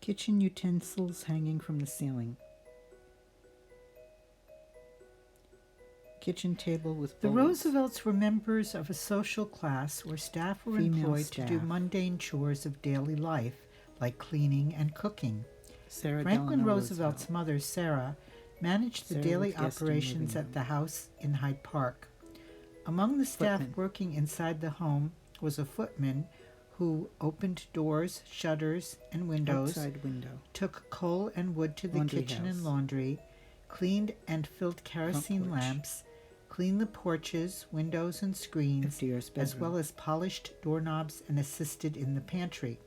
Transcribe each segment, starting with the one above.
Kitchen utensils hanging from the ceiling. Kitchen table with The bowls. Roosevelts were members of a social class where staff were employed to do mundane chores of daily life, like cleaning and cooking. Franklin Roosevelt's mother, Sarah, managed the daily operations at the house in Hyde Park. Among the staff working inside the home was a footman who opened doors, shutters, and windows, took coal and wood to the kitchen and laundry, cleaned and filled kerosene lamps, cleaned the porches, windows, and screens, as well as polished doorknobs and assisted in the pantry.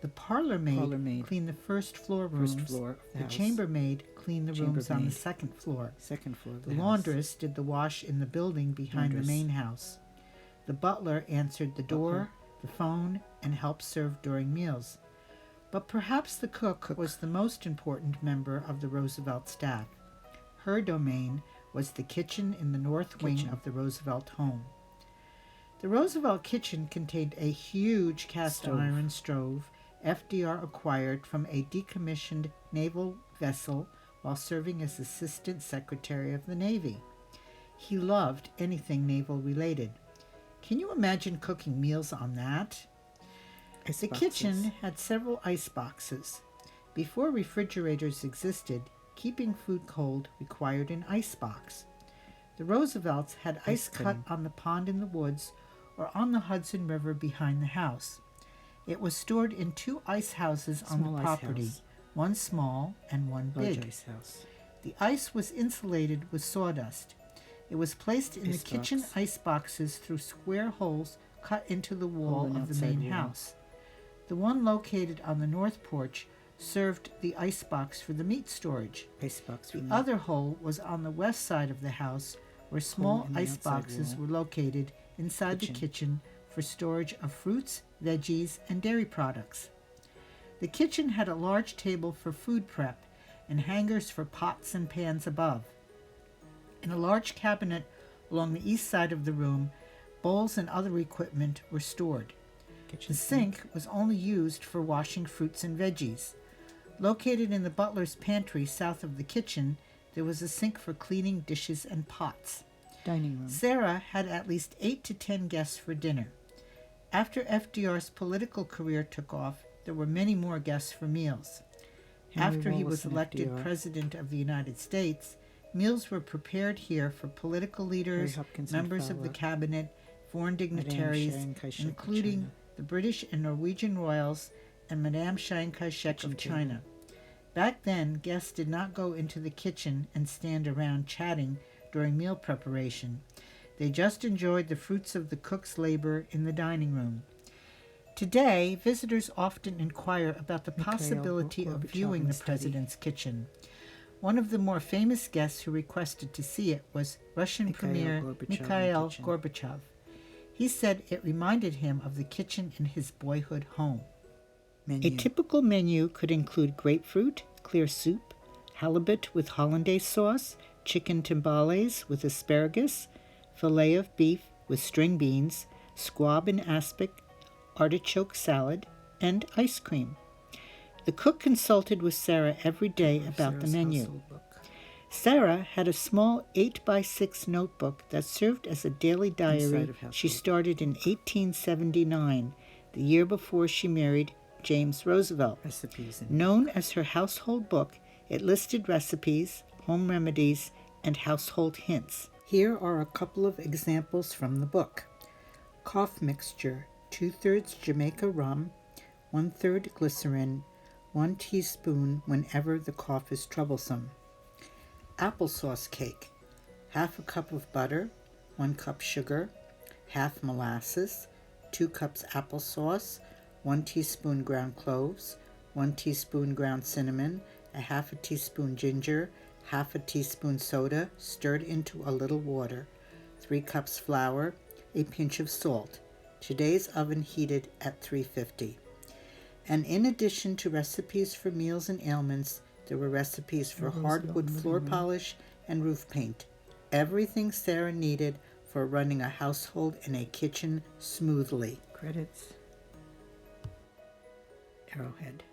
The parlor maid cleaned the first floor rooms. The chambermaid cleaned the rooms on the second floor. The laundress did the wash in the building behind the main house. The butler answered the door, the phone, and helped serve during meals. But perhaps the cook was the most important member of the Roosevelt staff. Her domain was the kitchen in the north wing of the Roosevelt home. The Roosevelt kitchen contained a huge cast iron stove FDR acquired from a decommissioned naval vessel while serving as Assistant Secretary of the Navy. He loved anything naval related. Can you imagine cooking meals on that? The kitchen had several ice boxes. Before refrigerators existed, keeping food cold required an ice box. The Roosevelts had ice cut on the pond in the woods or on the Hudson River behind the house. It was stored in 2 ice houses on the property, one small and one big. The ice was insulated with sawdust. It was placed in the kitchen ice boxes through square holes cut into the wall of the main house. The one located on the north porch served the icebox for the meat storage. The other hole was on the west side of the house, where small ice boxes were located inside the kitchen for storage of fruits, veggies, and dairy products. The kitchen had a large table for food prep and hangers for pots and pans above. In a large cabinet along the east side of the room, bowls and other equipment were stored. The sink was only used for washing fruits and veggies. Located in the butler's pantry south of the kitchen, there was a sink for cleaning dishes and pots. Dining room. Sarah had at least 8 to 10 guests for dinner. After FDR's political career took off, there were many more guests for meals. After he was elected President of the United States, meals were prepared here for political leaders, members of the cabinet, foreign dignitaries, including the British and Norwegian royals, and Madame Chiang Kai-shek of China. Back then, guests did not go into the kitchen and stand around chatting during meal preparation. They just enjoyed the fruits of the cook's labor in the dining room. Today, visitors often inquire about the possibility of viewing the president's kitchen. One of the more famous guests who requested to see it was Russian Premier Mikhail Gorbachev. He said it reminded him of the kitchen in his boyhood home. A typical menu could include grapefruit, clear soup, halibut with hollandaise sauce, chicken timbales with asparagus, filet of beef with string beans, squab in aspic, artichoke salad, and ice cream. The cook consulted with Sarah every day about the menu. Sarah had a small 8x6 notebook that served as a daily diary she started in 1879, the year before she married James Roosevelt. Known as her household book, it listed recipes, home remedies, and household hints. Here are a couple of examples from the book. Cough mixture, 2/3 Jamaica rum, 1/3 glycerin, 1 teaspoon whenever the cough is troublesome. Applesauce cake, 1/2 cup of butter, 1 cup sugar, 1/2 molasses, 2 cups applesauce, 1 teaspoon ground cloves, 1 teaspoon ground cinnamon, 1/2 teaspoon ginger, 1/2 teaspoon soda stirred into a little water, 3 cups flour, a pinch of salt. Today's oven heated at 350. And in addition to recipes for meals and ailments, there were recipes for hardwood floor polish and roof paint. Everything Sarah needed for running a household and a kitchen smoothly. Credits. Arrowhead.